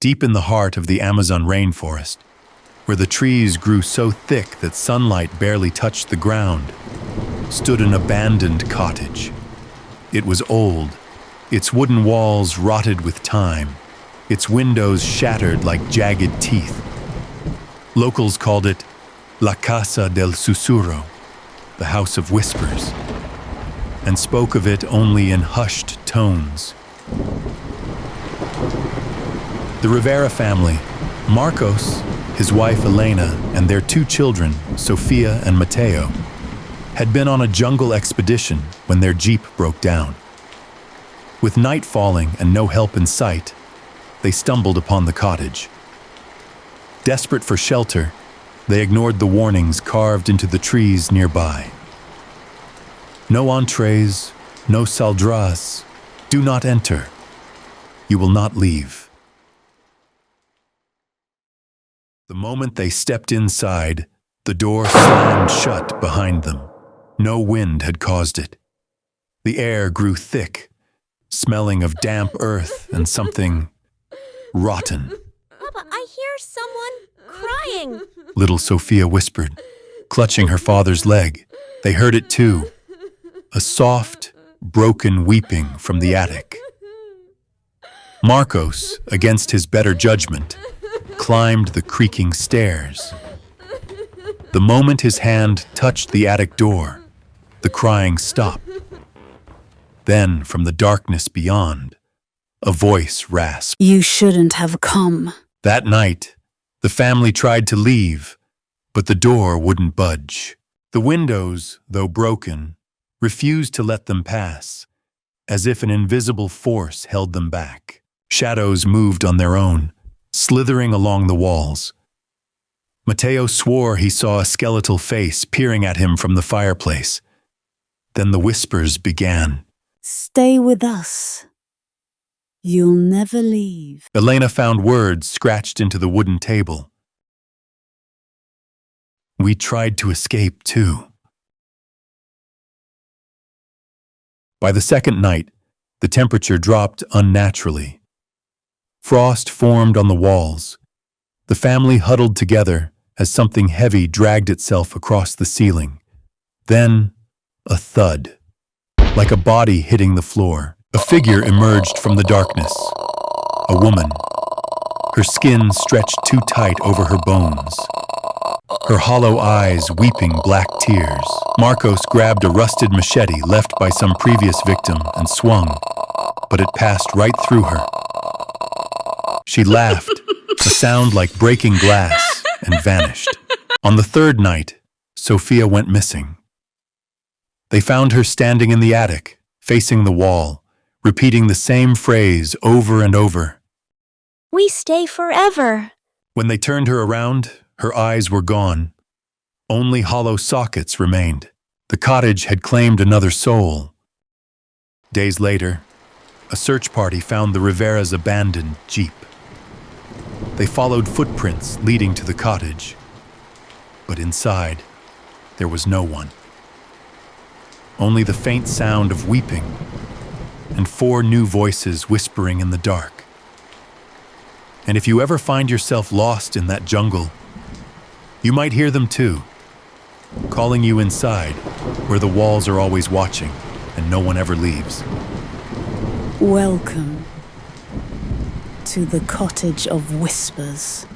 Deep in the heart of the Amazon rainforest, where the trees grew so thick that sunlight barely touched the ground, stood an abandoned cottage. It was old, its wooden walls rotted with time, its windows shattered like jagged teeth. Locals called it La Casa del Susurro, the House of Whispers, and spoke of it only in hushed tones. The Rivera family, Marcos, his wife Elena, and their two children, Sofia and Mateo, had been on a jungle expedition when their jeep broke down. With night falling and no help in sight, they stumbled upon the cottage. Desperate for shelter, they ignored the warnings carved into the trees nearby. No entrees, no saldras, do not enter. You will not leave. The moment they stepped inside, the door slammed shut behind them. No wind had caused it. The air grew thick, smelling of damp earth and something rotten. Papa, I hear someone crying. Little Sophia whispered, clutching her father's leg. They heard it too. A soft, broken weeping from the attic. Marcos, against his better judgment, climbed the creaking stairs. The moment his hand touched the attic door, the crying stopped. Then, from the darkness beyond, a voice rasped. You shouldn't have come. That night, the family tried to leave, but the door wouldn't budge. The windows, though broken, refused to let them pass, as if an invisible force held them back. Shadows moved on their own, slithering along the walls. Mateo swore he saw a skeletal face peering at him from the fireplace. Then the whispers began. Stay with us. You'll never leave. Elena found words scratched into the wooden table. We tried to escape too. By the second night, the temperature dropped unnaturally. Frost formed on the walls. The family huddled together as something heavy dragged itself across the ceiling. Then, a thud, like a body hitting the floor. A figure emerged from the darkness. A woman. Her skin stretched too tight over her bones. Her hollow eyes weeping black tears. Marcos grabbed a rusted machete left by some previous victim and swung, but it passed right through her. She laughed, a sound like breaking glass, and vanished. On the third night, Sophia went missing. They found her standing in the attic, facing the wall, repeating the same phrase over and over. We stay forever. When they turned her around, her eyes were gone. Only hollow sockets remained. The cottage had claimed another soul. Days later, a search party found the Rivera's abandoned jeep. They followed footprints leading to the cottage, but inside, there was no one. Only the faint sound of weeping and 4 new voices whispering in the dark. And if you ever find yourself lost in that jungle, you might hear them too, calling you inside, where the walls are always watching and no one ever leaves. Welcome to the Cottage of Whispers.